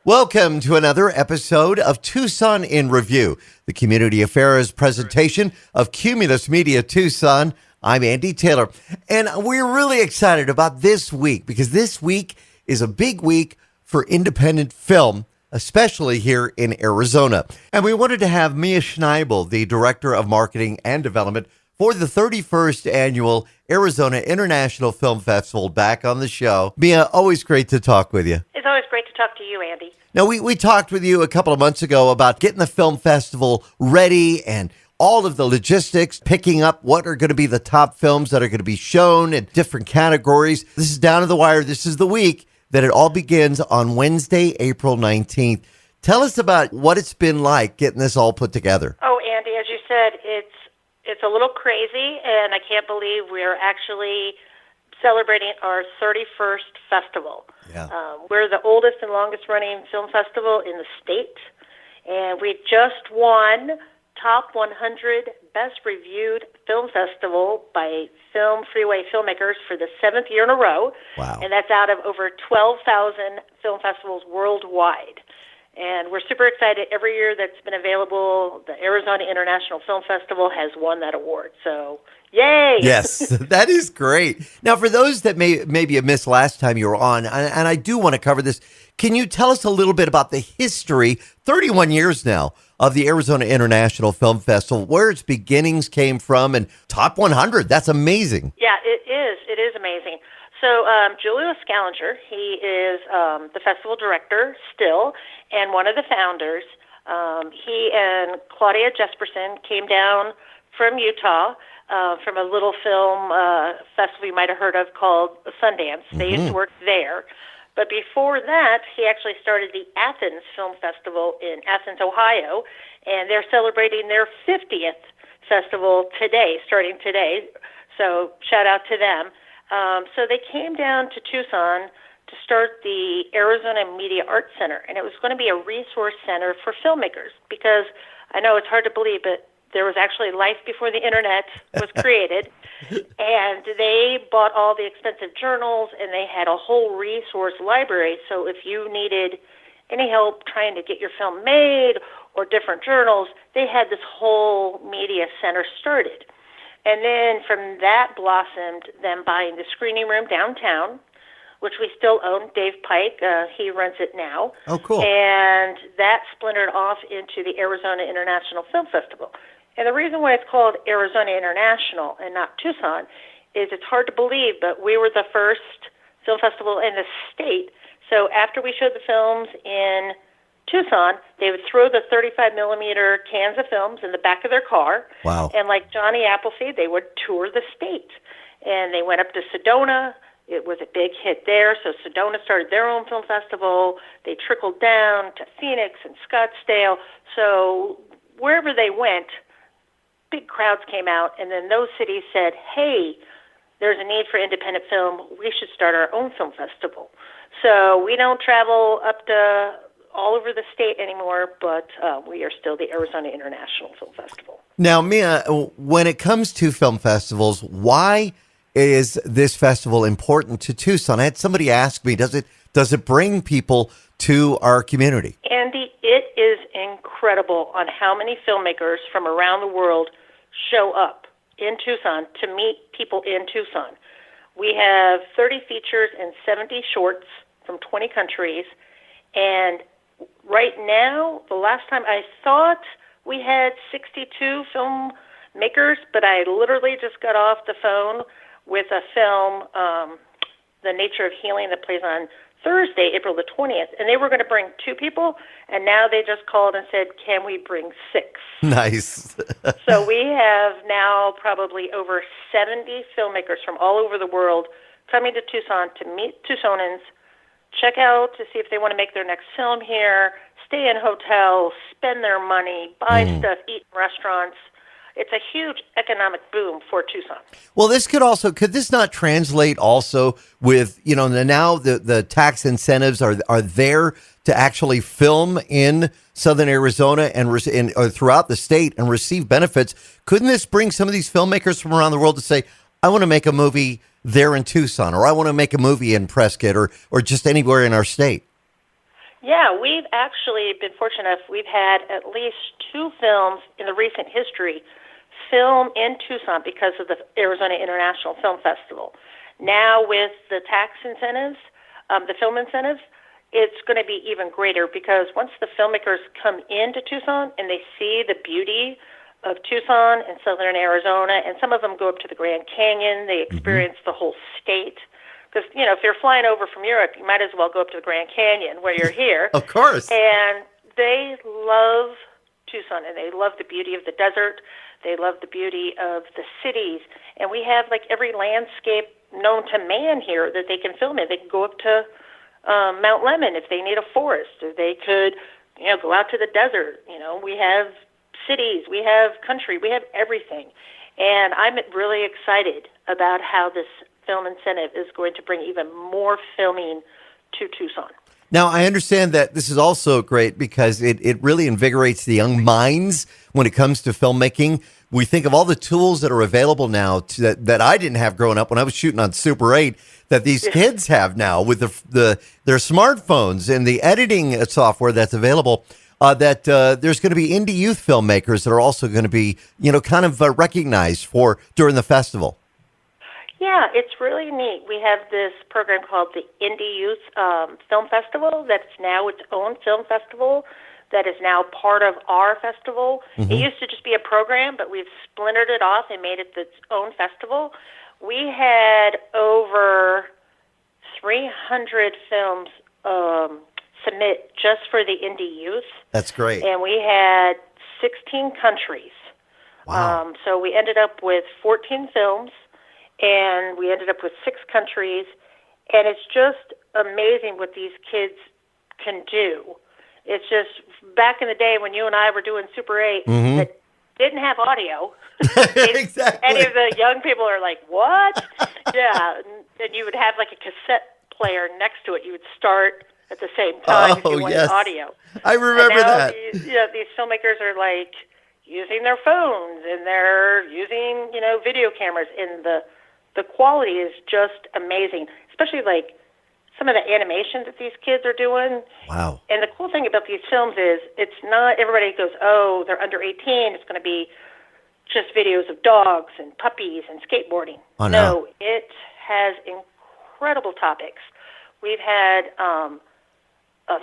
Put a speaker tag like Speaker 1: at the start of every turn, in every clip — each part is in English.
Speaker 1: Welcome to another episode of Tucson in Review, the community affairs presentation of Cumulus Media Tucson. I'm Andy Taylor, and we're really excited about this week because this week is a big week for independent film, especially here in Arizona. And we wanted to have Mia Schnaible, the Director of Marketing and Development for the 31st Annual Arizona International Film Festival, back on the show. Mia, always great to talk with you.
Speaker 2: It's always great to talk to you, Andy.
Speaker 1: Now, we talked with you a couple of months ago about getting the film festival ready and all of the logistics, picking up what are going to be the top films that are going to be shown in different categories. This is down to the wire. This is the week that it all begins on Wednesday, April 19th. Tell us about what it's been like getting this all put together.
Speaker 2: Oh, Andy, as you said, it's a little crazy, and I can't believe we're actually celebrating our 31st festival.
Speaker 1: Yeah.
Speaker 2: We're the oldest and longest-running film festival in the state, and we just won Top 100 Best Reviewed Film Festival by Film Freeway Filmmakers for the 7th year in a row.
Speaker 1: Wow.
Speaker 2: And that's out of over 12,000 film festivals worldwide. And we're super excited. Every year that's been available, the Arizona International Film Festival has won that award. So, yay!
Speaker 1: Yes, that is great. Now, for those that maybe have missed last time you were on, and I do want to cover this, can you tell us a little bit about the history, 31 years now, of the Arizona International Film Festival, where its beginnings came from, and Top 100? That's amazing.
Speaker 2: Yeah, it is. It is amazing. So Julius Scalinger, he is the festival director still, and one of the founders. He and Claudia Jesperson came down from Utah, from a little film festival you might have heard of called Sundance. They used to work there. But before that, he actually started the Athens Film Festival in Athens, Ohio, and they're celebrating their 50th festival today, starting today. So shout out to them. So they came down to Tucson to start the Arizona Media Arts Center, and it was going to be a resource center for filmmakers, because I know it's hard to believe, but there was actually life before the internet was created, and they bought all the expensive journals, and they had a whole resource library. So if you needed any help trying to get your film made or different journals, they had this whole media center started. And then from that blossomed them buying the screening room downtown, which we still own. Dave Pike, he runs it now.
Speaker 1: Oh, cool.
Speaker 2: And that splintered off into the Arizona International Film Festival. And the reason why it's called Arizona International and not Tucson is it's hard to believe, but we were the first film festival in the state. So after we showed the films in Tucson, they would throw the 35-millimeter cans of films in the back of their car.
Speaker 1: Wow.
Speaker 2: And like Johnny Appleseed, they would tour the state. And they went up to Sedona. It was a big hit there. So Sedona started their own film festival. They trickled down to Phoenix and Scottsdale. So wherever they went, big crowds came out. And then those cities said, hey, there's a need for independent film. We should start our own film festival. So we don't travel up to all over the state anymore, but we are still the Arizona International Film Festival.
Speaker 1: Now, Mia, when it comes to film festivals, why is this festival important to Tucson? I had somebody ask me, does it bring people to our community?
Speaker 2: Andy, it is incredible on how many filmmakers from around the world show up in Tucson to meet people in Tucson. We have 30 features and 70 shorts from 20 countries, and right now, the last time I thought we had 62 filmmakers, but I literally just got off the phone with a film, The Nature of Healing, that plays on Thursday, April the 20th, and they were going to bring 2 people, and now they just called and said, can we bring 6?
Speaker 1: Nice.
Speaker 2: So we have now probably over 70 filmmakers from all over the world coming to Tucson to meet Tucsonans, check out to see if they want to make their next film here, stay in hotels, spend their money, buy stuff, eat in restaurants. It's a huge economic boom for Tucson.
Speaker 1: Well, could this not translate also with, now the tax incentives are there to actually film in Southern Arizona and or throughout the state and receive benefits? Couldn't this bring some of these filmmakers from around the world to say, I want to make a movie there in Tucson, or I want to make a movie in Prescott, or just anywhere in our state?
Speaker 2: Yeah, we've actually been fortunate enough. We've had at least 2 films in the recent history film in Tucson because of the Arizona International Film Festival. Now with the tax incentives, the film incentives, it's going to be even greater because once the filmmakers come into Tucson and they see the beauty of Tucson and southern Arizona, and some of them go up to the Grand Canyon, they experience the whole state. Because, if you're flying over from Europe, you might as well go up to the Grand Canyon where you're here.
Speaker 1: Of course.
Speaker 2: And they love Tucson, and they love the beauty of the desert. They love the beauty of the cities. And we have, every landscape known to man here that they can film in. They can go up to Mount Lemmon if they need a forest, or they could, go out to the desert. We have cities, we have country, we have everything. And I'm really excited about how this film incentive is going to bring even more filming to Tucson.
Speaker 1: Now, I understand that this is also great because it really invigorates the young minds when it comes to filmmaking. We think of all the tools that are available now that I didn't have growing up when I was shooting on Super 8 that these kids have now with their smartphones and the editing software that's available. There's going to be indie youth filmmakers that are also going to be, kind of recognized during the festival.
Speaker 2: Yeah, it's really neat. We have this program called the Indie Youth Film Festival that's now its own film festival that is now part of our festival. It used to just be a program, but we've splintered it off and made it its own festival. We had over 300 films submit just for the indie youth.
Speaker 1: That's great.
Speaker 2: And we had 16 countries.
Speaker 1: Wow.
Speaker 2: So we ended up with 14 films, and we ended up with 6 countries. And it's just amazing what these kids can do. It's just back in the day when you and I were doing Super 8 that didn't have audio.
Speaker 1: Exactly.
Speaker 2: Any of the young people are like, what? Yeah. And you would have a cassette player next to it. You would start at the same time if you wanted audio.
Speaker 1: I remember that.
Speaker 2: These filmmakers are using their phones, and they're using, video cameras, and the quality is just amazing, especially some of the animation that these kids are doing.
Speaker 1: Wow.
Speaker 2: And the cool thing about these films is it's not everybody goes, oh, they're under 18, it's going to be just videos of dogs and puppies and skateboarding.
Speaker 1: Oh, no.
Speaker 2: It has incredible topics. We've had a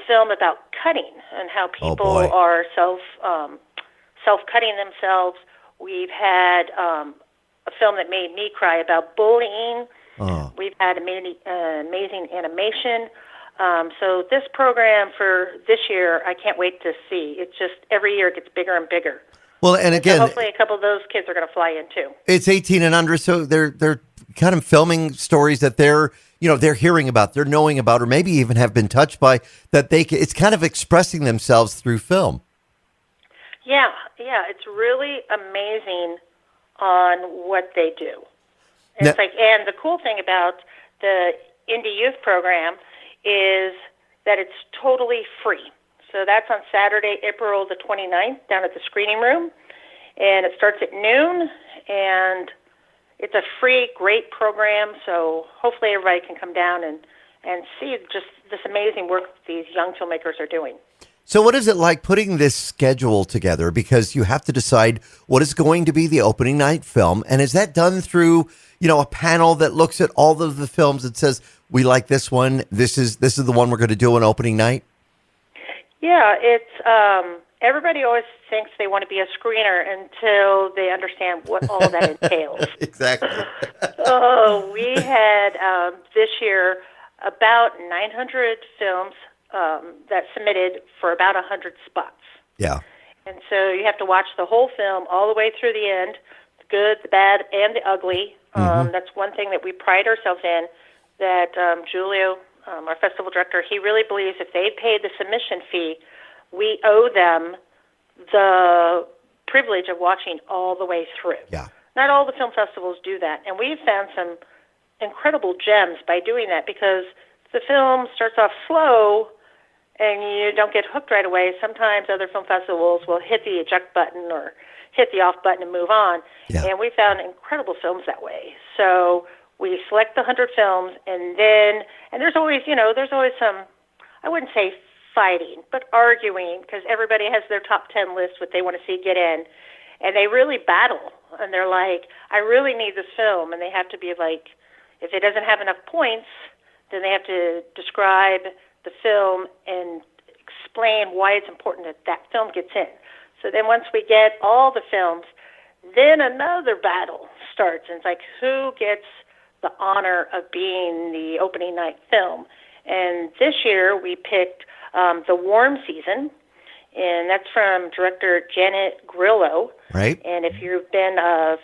Speaker 2: film about cutting and how people are self-cutting themselves. We've had a film that made me cry about bullying.
Speaker 1: Oh.
Speaker 2: We've had amazing animation. So this program for this year, I can't wait to see. It's just every year it gets bigger and bigger.
Speaker 1: Well, and again,
Speaker 2: so hopefully a couple of those kids are going to fly in too.
Speaker 1: It's 18 and under, so they're kind of filming stories that they're hearing about, they're knowing about, or maybe even have been touched by. It's kind of expressing themselves through film.
Speaker 2: Yeah, it's really amazing on what they do. And and the cool thing about the Indie Youth Program is that it's totally free. So that's on Saturday, April the 29th, down at the screening room. And it starts at noon, and it's a free, great program. So hopefully everybody can come down and see just this amazing work these young filmmakers are doing.
Speaker 1: So what is it like putting this schedule together? Because you have to decide what is going to be the opening night film. And is that done through, a panel that looks at all of the films and says, we like this one, this is the one we're going to do on opening night?
Speaker 2: Yeah, it's everybody always thinks they want to be a screener until they understand what all that entails.
Speaker 1: Exactly.
Speaker 2: We had this year about 900 films that submitted for about 100 spots. Yeah. And so you have to watch the whole film all the way through the end, the good, the bad, and the ugly. That's one thing that we pride ourselves in, that Julio, our festival director, he really believes if they paid the submission fee, we owe them the privilege of watching all the way through.
Speaker 1: Yeah.
Speaker 2: Not all the film festivals do that. And we've found some incredible gems by doing that, because the film starts off slow and you don't get hooked right away. Sometimes other film festivals will hit the eject button or hit the off button and move on. Yeah. And we found incredible films that way. So we select the 100 films, and there's always some, I wouldn't say fighting, but arguing, because everybody has their top 10 list, what they want to see get in. And they really battle. And they're like, I really need this film. And they have to be like, if it doesn't have enough points, then they have to describe the film and explain why it's important that that film gets in. So then once we get all the films, then another battle starts. And it's like, who gets the honor of being the opening night film? And this year we picked The Warm Season, and that's from director Janet Grillo.
Speaker 1: Right.
Speaker 2: And if you've been a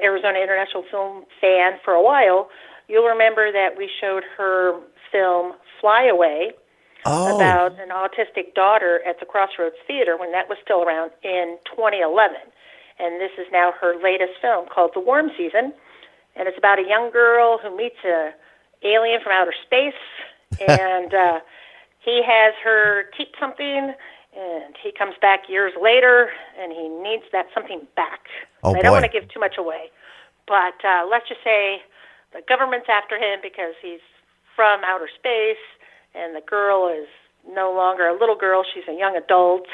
Speaker 2: Arizona International Film fan for a while, you'll remember that we showed her film Fly Away about an autistic daughter at the Crossroads Theater when that was still around in 2011. And this is now her latest film called The Warm Season. And it's about a young girl who meets an alien from outer space. And he has her keep something, and he comes back years later, and he needs that something back.
Speaker 1: Oh,
Speaker 2: I don't want to give too much away, but let's just say the government's after him because he's from outer space, and the girl is no longer a little girl. She's a young adult.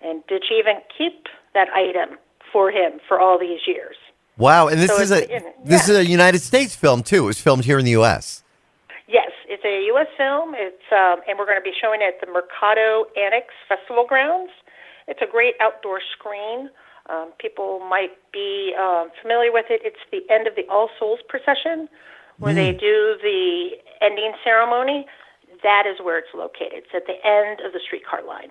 Speaker 2: And did she even keep that item for him for all these years?
Speaker 1: Wow, and this is a United States film, too. It was filmed here in the U.S.
Speaker 2: Yes, it's a U.S. film. It's and we're going to be showing it at the Mercado Annex Festival grounds. It's a great outdoor screen. People might be familiar with it. It's the end of the All Souls procession where they do the ending ceremony. That is where it's located. It's at the end of the streetcar line.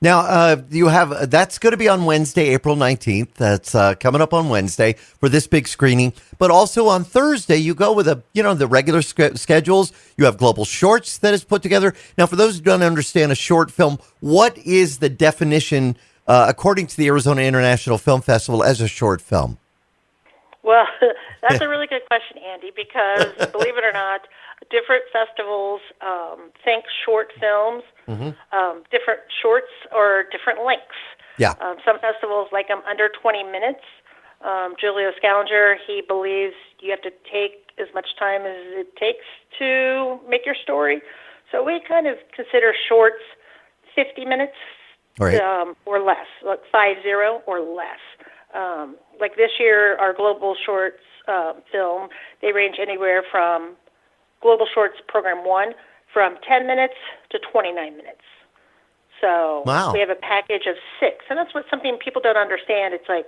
Speaker 1: Now, you have that's going to be on Wednesday, April 19th. That's coming up on Wednesday for this big screening. But also on Thursday, you go with the regular schedules. You have Global Shorts that is put together. Now, for those who don't understand a short film, what is the definition, according to the Arizona International Film Festival, as a short film?
Speaker 2: Well, that's a really good question, Andy, because believe it or not, different festivals think short films, different shorts or different lengths.
Speaker 1: Yeah.
Speaker 2: Some festivals like them under 20 minutes. Julio Scalinger, he believes you have to take as much time as it takes to make your story. So we kind of consider shorts 50 minutes or less, like 50 or less. Like this year, our Global Shorts film, they range anywhere from Global Shorts Program 1 from 10 minutes to 29 minutes. So we have a package of 6. And that's something people don't understand. It's like,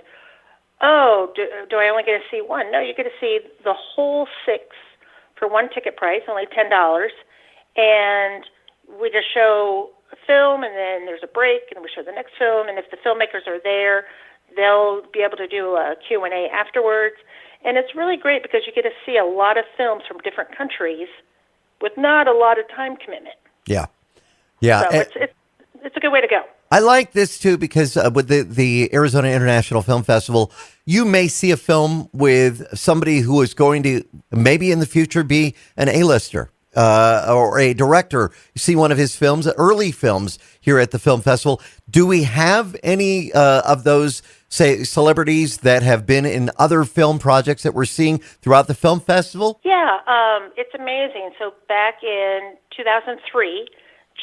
Speaker 2: oh, do I only get to see one? No, you get to see the whole 6 for one ticket price, only $10. And we just show a film, and then there's a break, and we show the next film. And if the filmmakers are there, they'll be able to do a Q&A afterwards. And it's really great because you get to see a lot of films from different countries with not a lot of time commitment.
Speaker 1: Yeah. Yeah.
Speaker 2: So it's a good way to go.
Speaker 1: I like this, too, because with the Arizona International Film Festival, you may see a film with somebody who is going to maybe in the future be an A-lister. Or a director. You see one of his films, early films here at the film festival. Do we have any of those, say, celebrities that have been in other film projects that we're seeing throughout the film festival?
Speaker 2: Yeah, it's amazing. So back in 2003,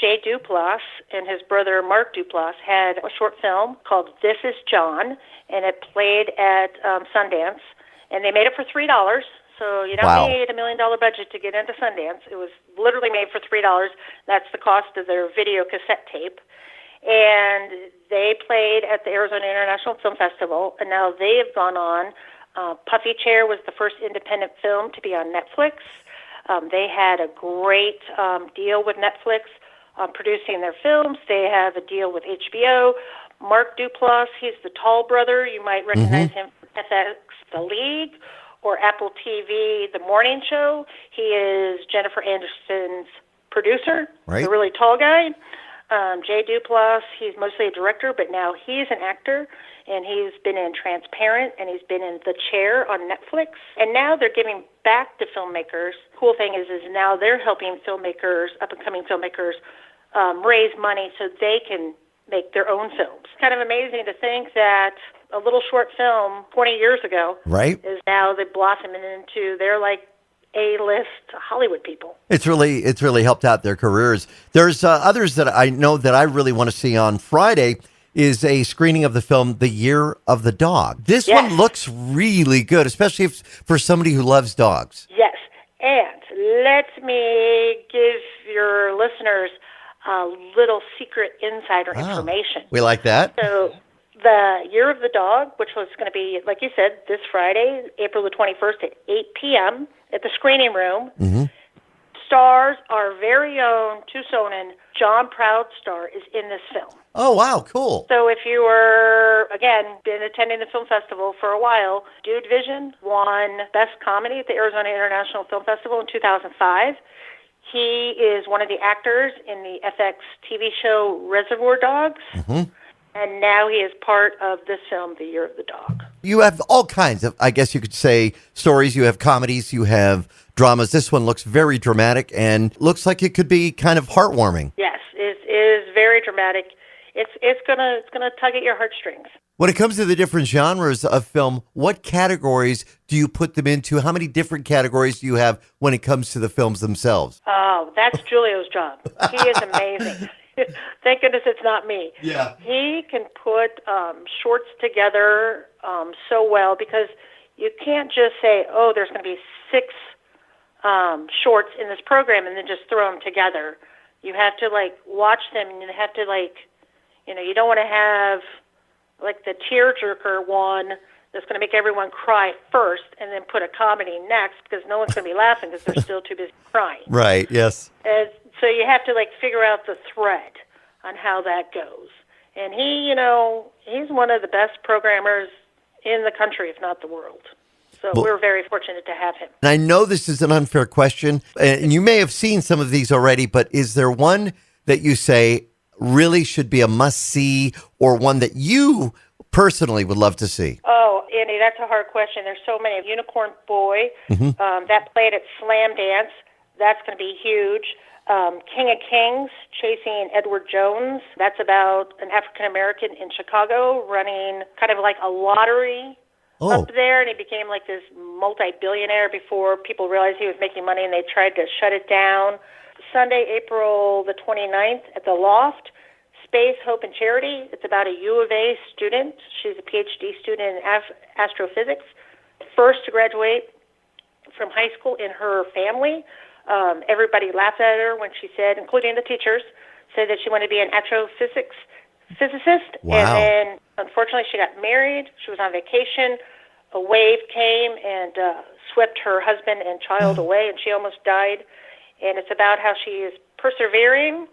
Speaker 2: Jay Duplass and his brother Mark Duplass had a short film called This Is John, and it played at Sundance, and they made it for $3. So you don't need $1 million budget to get into Sundance. It was literally made for $3. That's the cost of their video cassette tape. And they played at the Arizona International Film Festival, and now they have gone on. Puffy Chair was the first independent film to be on Netflix. They had a great deal with Netflix producing their films. They have a deal with HBO. Mark Duplass, he's the tall brother. You might recognize him from FX The League or Apple TV, The Morning Show. He is Jennifer Anderson's producer, the really tall guy. Jay Duplass, he's mostly a director, but now he's an actor, and he's been in Transparent, and he's been in The Chair on Netflix. And now they're giving back to filmmakers. Cool thing is now they're helping filmmakers, up-and-coming filmmakers, raise money so they can make their own films. It's kind of amazing to think that a little short film 20 years ago is now they blossoming into, they're like A-list Hollywood people.
Speaker 1: It's really helped out their careers. There's others that I know that I really want to see on Friday is a screening of the film The Year of the Dog. This one looks really good, especially for somebody who loves dogs.
Speaker 2: Yes, and let me give your listeners a little secret insider information.
Speaker 1: We like that.
Speaker 2: So the Year of the Dog, which was going to be, like you said, this Friday, April the 21st at 8 p.m. at the screening room, stars our very own Tucsonan John Proudstar is in this film.
Speaker 1: Oh, wow, cool.
Speaker 2: So if you were, again, been attending the film festival for a while, Dude Vision won Best Comedy at the Arizona International Film Festival in 2005. He is one of the actors in the FX TV show Reservoir Dogs, and now he is part of this film, The Year of the Dog.
Speaker 1: You have all kinds of, I guess you could say, stories. You have comedies, you have dramas. This one looks very dramatic and looks like it could be kind of heartwarming.
Speaker 2: Yes, it is very dramatic. It's gonna tug at your heartstrings.
Speaker 1: When it comes to the different genres of film, what categories do you put them into? How many different categories do you have when it comes to the films themselves?
Speaker 2: Oh, that's Julio's job. He is amazing. Thank goodness it's not me.
Speaker 1: Yeah.
Speaker 2: He can put shorts together so well, because you can't just say, oh, there's going to be 6 shorts in this program and then just throw them together. You have to, watch them, and you have to, you don't want to have, the tearjerker one that's going to make everyone cry first and then put a comedy next, because no one's going to be laughing because they're still too busy crying.
Speaker 1: Right, yes.
Speaker 2: And so you have to, figure out the thread on how that goes. And he's one of the best programmers in the country, if not the world. So we're very fortunate to have him.
Speaker 1: And I know this is an unfair question, and you may have seen some of these already, but is there one that you say really should be a must-see, or one that you personally would love to see?
Speaker 2: Oh, Andy, that's a hard question. There's so many. Unicorn Boy, that played at Slam Dance. That's going to be huge. King of Kings, Chasing Edward Jones. That's about an African-American in Chicago running kind of like a lottery up there, and he became this multi-billionaire before people realized he was making money, and they tried to shut it down. Sunday, April the 29th at the Loft, Space, Hope, and Charity. It's about a U of A student. She's a PhD student in astrophysics, first to graduate from high school in her family. Everybody laughed at her when she said, including the teachers, said that she wanted to be an astrophysics physicist.
Speaker 1: Wow.
Speaker 2: And then, unfortunately, she got married. She was on vacation. A wave came and swept her husband and child away, and she almost died. And it's about how she is persevering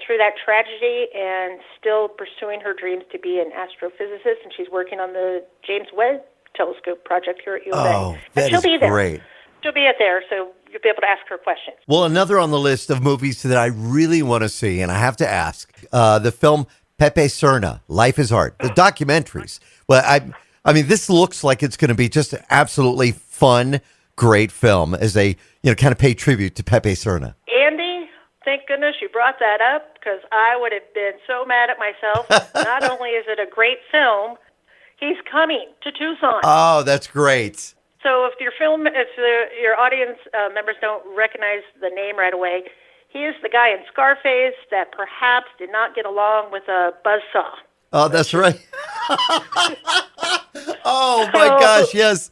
Speaker 2: through that tragedy and still pursuing her dreams to be an astrophysicist. And she's working on the James Webb Telescope project here at U of A.
Speaker 1: Oh, that
Speaker 2: she'll
Speaker 1: is
Speaker 2: be there.
Speaker 1: great.
Speaker 2: She'll be there, so you'll be able to ask her questions.
Speaker 1: Well, another on the list of movies that I really want to see, and I have to ask, the film Pepe Serna, Life is Art, the documentaries. Well, I mean, this looks like it's going to be just an absolutely fun, great film as they, kind of pay tribute to Pepe Serna.
Speaker 2: Andy, thank goodness you brought that up, because I would have been so mad at myself. Not only is it a great film, he's coming to Tucson.
Speaker 1: Oh, that's great.
Speaker 2: So if your audience members don't recognize the name right away, he is the guy in Scarface that perhaps did not get along with a buzzsaw.
Speaker 1: Oh, that's right. Oh, my gosh, yes.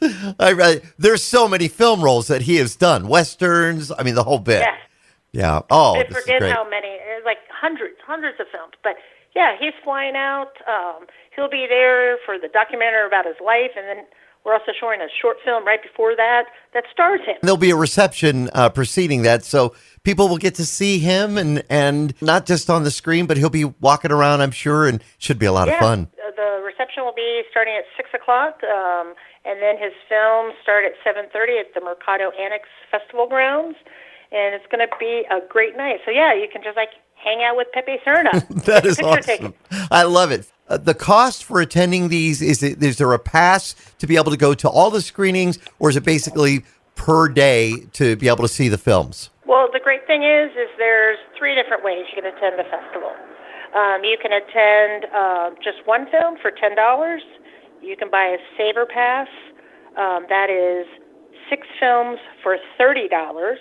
Speaker 1: There's so many film roles that he has done. Westerns, I mean, the whole bit.
Speaker 2: Yes.
Speaker 1: Yeah. Oh,
Speaker 2: I
Speaker 1: this is
Speaker 2: forget
Speaker 1: great.
Speaker 2: how many. It's like hundreds of films. But, yeah, he's flying out. He'll be there for the documentary about his life, and then we're also showing a short film right before that stars him.
Speaker 1: There'll be a reception preceding that, so people will get to see him, and not just on the screen, but he'll be walking around, I'm sure, and should be a lot of fun.
Speaker 2: The reception will be starting at 6 o'clock, and then his films start at 7:30 at the Mercado Annex Festival grounds, and it's going to be a great night. So, yeah, you can just, hang out with Pepe Serna.
Speaker 1: That is awesome.
Speaker 2: Ticket.
Speaker 1: I love it. The cost for attending these, is there a pass to be able to go to all the screenings, or is it basically per day to be able to see the films?
Speaker 2: Well, the great thing is there's 3 different ways you can attend the festival. You can attend just one film for $10. You can buy a Saver Pass. That is 6 films for $30,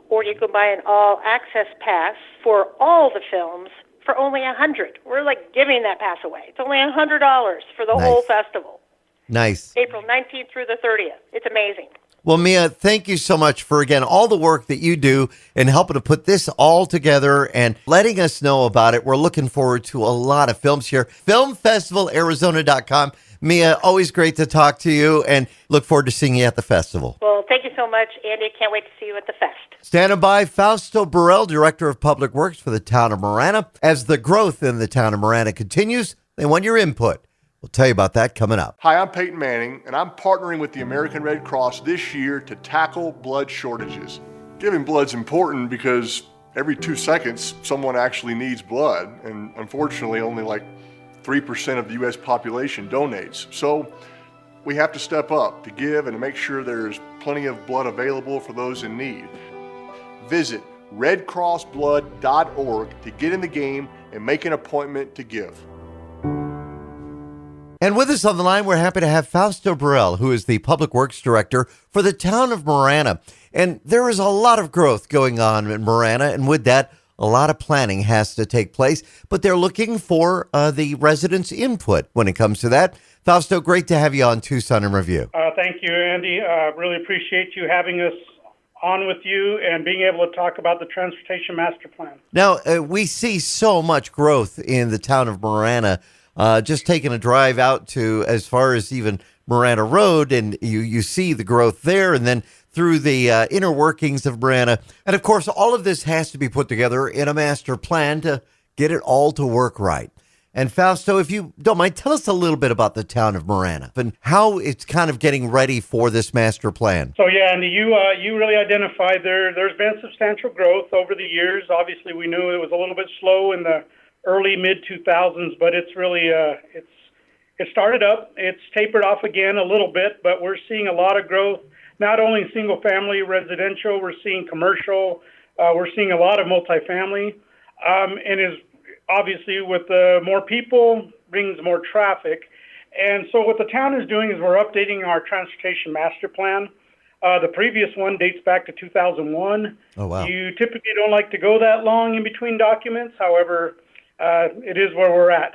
Speaker 2: or you can buy an all-access pass for all the films for only $100. We're like giving that pass away. It's only $100 for the whole festival.
Speaker 1: Nice.
Speaker 2: April 19th through the 30th. It's amazing.
Speaker 1: Well, Mia, thank you so much for, again, all the work that you do in helping to put this all together and letting us know about it. We're looking forward to a lot of films here. FilmFestivalArizona.com. Mia, always great to talk to you, and look forward to seeing you at the festival.
Speaker 2: Well, thank you so much, Andy. Can't wait to see you at the fest.
Speaker 1: Standing by, Fausto Burruel, Director of Public Works for the Town of Marana. As the growth in the Town of Marana continues, they want your input. We'll tell you about that coming up.
Speaker 3: Hi, I'm Peyton Manning, and I'm partnering with the American Red Cross this year to tackle blood shortages. Giving blood's important because every 2 seconds, someone actually needs blood, and unfortunately, only like 3% of the U.S. population donates. So we have to step up to give and to make sure there's plenty of blood available for those in need. Visit redcrossblood.org to get in the game and make an appointment to give.
Speaker 1: And with us on the line, we're happy to have Fausto Burruel, who is the Public Works Director for the Town of Marana. And there is a lot of growth going on in Marana, and with that, a lot of planning has to take place, but they're looking for the residents' input when it comes to that. Fausto, great to have you on Tucson in Review.
Speaker 4: Thank you, Andy. Really appreciate you having us on with you and being able to talk about the Transportation Master Plan.
Speaker 1: Now, we see so much growth in the Town of Marana. Just taking a drive out to as far as even Marana Road, and you see the growth there, and then through the inner workings of Marana. And of course, all of this has to be put together in a master plan to get it all to work right. And Fausto, if you don't mind, tell us a little bit about the Town of Marana and how it's kind of getting ready for this master plan.
Speaker 4: So yeah, Andy, you really identified there's been substantial growth over the years. Obviously, we knew it was a little bit slow in the early mid-2000s, but it's really it started up. It's tapered off again a little bit, but we're seeing a lot of growth. Not only single-family residential, we're seeing commercial, we're seeing a lot of multifamily, and is obviously with more people brings more traffic. And so what the town is doing is we're updating our transportation master plan. The previous one dates back to 2001.
Speaker 1: Oh, wow.
Speaker 4: You typically don't like to go that long in between documents. However, it is where we're at.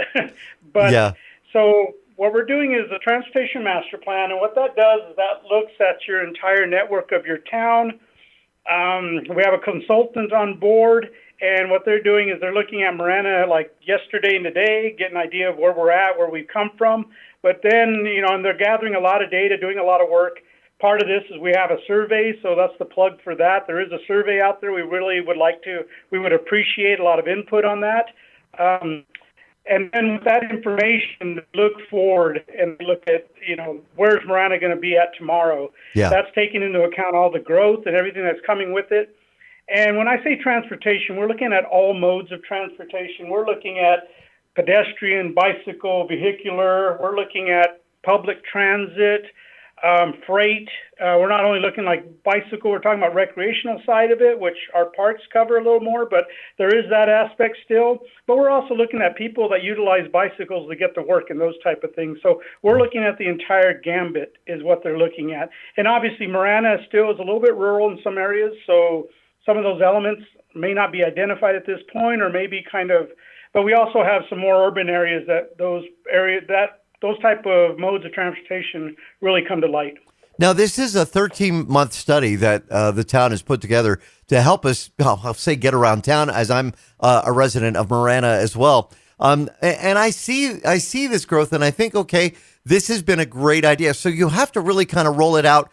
Speaker 4: But
Speaker 1: yeah.
Speaker 4: So what we're doing is the Transportation Master Plan, and what that does is that looks at your entire network of your town. We have a consultant on board, and what they're doing is they're looking at Marana like yesterday and today, get an idea of where we're at, where we've come from. But then, and they're gathering a lot of data, doing a lot of work. Part of this is we have a survey, so that's the plug for that. There is a survey out there. We really would appreciate a lot of input on that. And then with that information, look forward and look at, where's Marana going to be at tomorrow?
Speaker 1: Yeah.
Speaker 4: That's taking into account all the growth and everything that's coming with it. And when I say transportation, we're looking at all modes of transportation. We're looking at pedestrian, bicycle, vehicular. We're looking at public transit, freight. We're not only looking like bicycle, we're talking about recreational side of it, which our parks cover a little more, but there is that aspect still. But we're also looking at people that utilize bicycles to get to work and those type of things. So we're looking at the entire gambit is what they're looking at. And obviously Marana still is a little bit rural in some areas, so some of those elements may not be identified at this point, or maybe but we also have some more urban areas that those type of modes of transportation really come to light.
Speaker 1: Now, this is a 13-month study that the town has put together to help us, I'll say, get around town, as I'm a resident of Marana as well. And I see this growth, and I think, okay, this has been a great idea. So you have to really kind of roll it out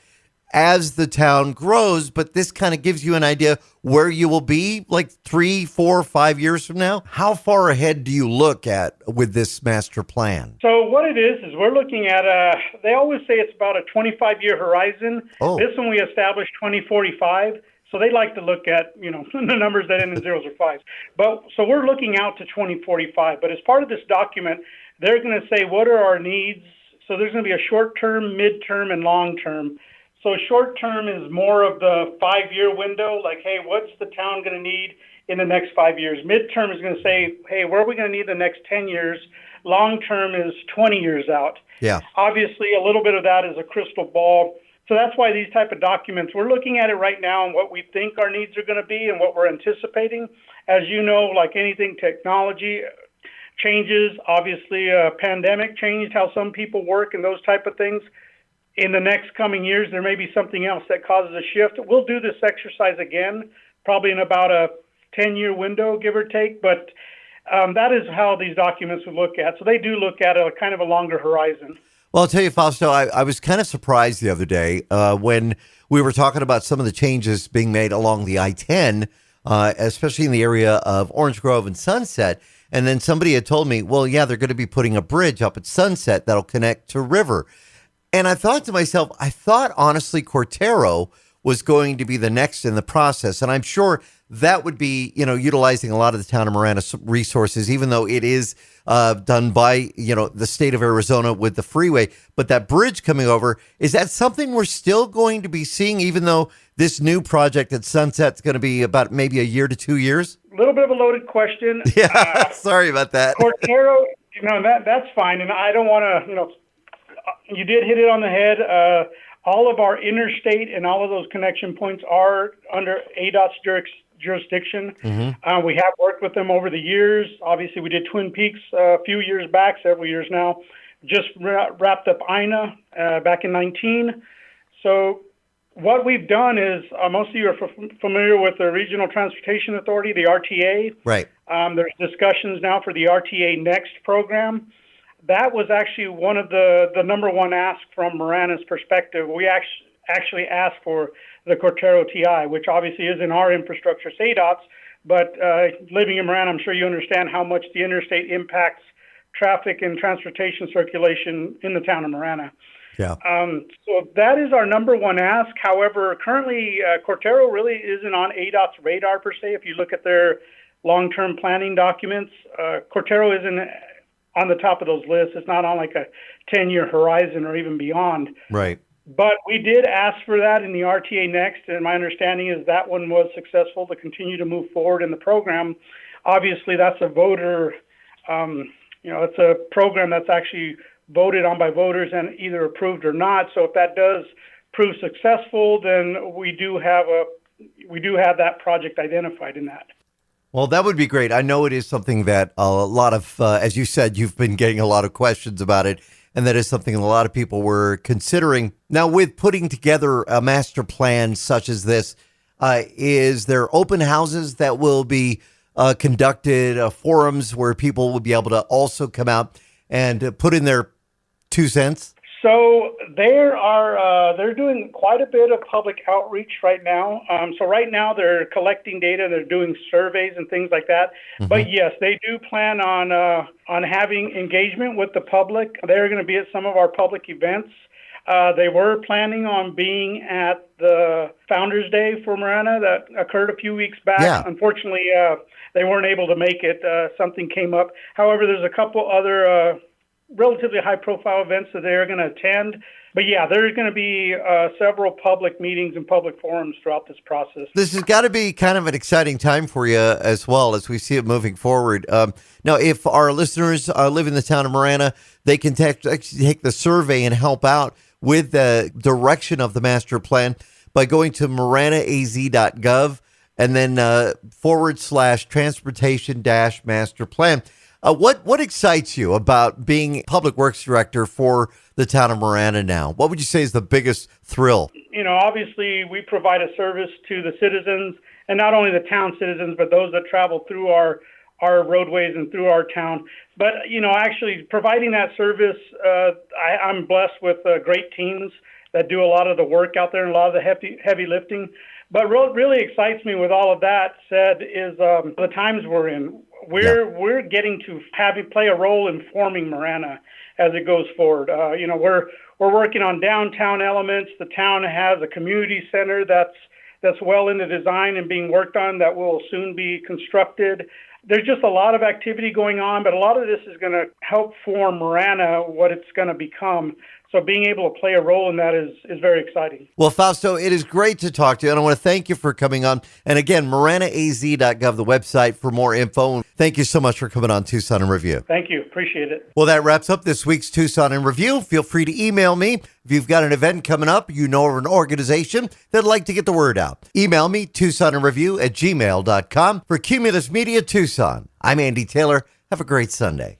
Speaker 1: as the town grows, but this kind of gives you an idea where you will be like 3, 4, 5 years from now. How far ahead do you look at with this master plan?
Speaker 4: So what it is we're looking at, they always say it's about a 25-year horizon.
Speaker 1: Oh.
Speaker 4: This one we established 2045. So they like to look at, the numbers that end in zeros or fives. So we're looking out to 2045. But as part of this document, they're going to say, what are our needs? So there's going to be a short-term, mid-term, and long-term. So short-term is more of the 5-year window, like, hey, what's the town going to need in the next 5 years? Mid-term is going to say, hey, where are we going to need the next 10 years? Long-term is 20 years out.
Speaker 1: Yeah.
Speaker 4: Obviously, a little bit of that is a crystal ball. So that's why these type of documents, we're looking at it right now and what we think our needs are going to be and what we're anticipating. As you know, like anything, technology changes. Obviously, a pandemic changed how some people work and those type of things. In the next coming years, there may be something else that causes a shift. We'll do this exercise again, probably in about a 10-year window, give or take. But that is how these documents would look at. So they do look at a kind of a longer horizon.
Speaker 1: Well, I'll tell you, Fausto, I was kind of surprised the other day when we were talking about some of the changes being made along the I-10, especially in the area of Orange Grove and Sunset. And then somebody had told me, well, yeah, they're going to be putting a bridge up at Sunset that'll connect to River. And I thought to myself, honestly, Cortero was going to be the next in the process. And I'm sure that would be, utilizing a lot of the Town of Miranda resources, even though it is done by, the state of Arizona with the freeway. But that bridge coming over, is that something we're still going to be seeing, even though this new project at Sunset's going to be about maybe a year to 2 years?
Speaker 4: A little bit of a loaded question.
Speaker 1: Yeah, sorry about that.
Speaker 4: Cortero, that's fine. And I don't want to, you did hit it on the head. All of our interstate and all of those connection points are under Adot's jurisdiction.
Speaker 1: Mm-hmm.
Speaker 4: We have worked with them over the years. Obviously, we did Twin Peaks a few years back, several years now. Just wrapped up INA back in 19. So what we've done is, most of you are familiar with the Regional Transportation Authority, the RTA.
Speaker 1: Right.
Speaker 4: There's discussions now for the Rta Next Program. That was actually one of the number one ask from Marana's perspective. We actually asked for the Cortero TI, which obviously is in our infrastructure, ADOT's, but living in Marana, I'm sure you understand how much the interstate impacts traffic and transportation circulation in the town of Marana.
Speaker 1: Yeah.
Speaker 4: So that is our number one ask. However, currently, Cortero really isn't on ADOT's radar per se. If you look at their long-term planning documents, Cortero isn't on the top of those lists. It's not on like a 10-year horizon or even beyond.
Speaker 1: Right.
Speaker 4: But we did ask for that in the Rta Next, and my understanding is that one was successful to continue to move forward in the program. Obviously, that's a voter, it's a program that's actually voted on by voters and either approved or not. So if that does prove successful, then we do have that project identified in that.
Speaker 1: Well, that would be great. I know it is something that a lot of, as you said, you've been getting a lot of questions about it, and that is something a lot of people were considering. Now, with putting together a master plan such as this, is there open houses that will be conducted, forums where people will be able to also come out and put in their 2 cents?
Speaker 4: So they're doing quite a bit of public outreach right now. So right now they're collecting data, they're doing surveys and things like that. Mm-hmm. But yes, they do plan on having engagement with the public. They're going to be at some of our public events. They were planning on being at the Founders Day for Marana that occurred a few weeks back.
Speaker 1: Yeah.
Speaker 4: Unfortunately, they weren't able to make it. Something came up. However, there's a couple other relatively high-profile events that they're going to attend. But yeah, there's going to be several public meetings and public forums throughout this process.
Speaker 1: This has got to be kind of an exciting time for you as well as we see it moving forward. Now, if our listeners live in the town of Marana, they can take the survey and help out with the direction of the master plan by going to maranaaz.gov and then /transportation-master plan. What excites you about being Public Works Director for the town of Miranda now? What would you say is the biggest thrill?
Speaker 4: Obviously, we provide a service to the citizens, and not only the town citizens, but those that travel through our roadways and through our town. But, actually providing that service, I'm blessed with great teams that do a lot of the work out there and a lot of the heavy lifting. But what really excites me with all of that said is the times we're in. We're getting to play a role in forming Marana as it goes forward. We're working on downtown elements. The town has a community center that's well into design and being worked on that will soon be constructed. There's just a lot of activity going on, but a lot of this is going to help form Marana, what it's going to become So being able to play a role in that is very exciting.
Speaker 1: Well, Fausto, it is great to talk to you, and I want to thank you for coming on. And again, maranaaz.gov, the website for more info. Thank you so much for coming on Tucson in Review.
Speaker 4: Thank you. Appreciate it.
Speaker 1: Well, that wraps up this week's Tucson in Review. Feel free to email me if you've got an event coming up, you know of an organization that'd like to get the word out. Email me, tucsoninreview@gmail.com. For Cumulus Media Tucson, I'm Andy Taylor. Have a great Sunday.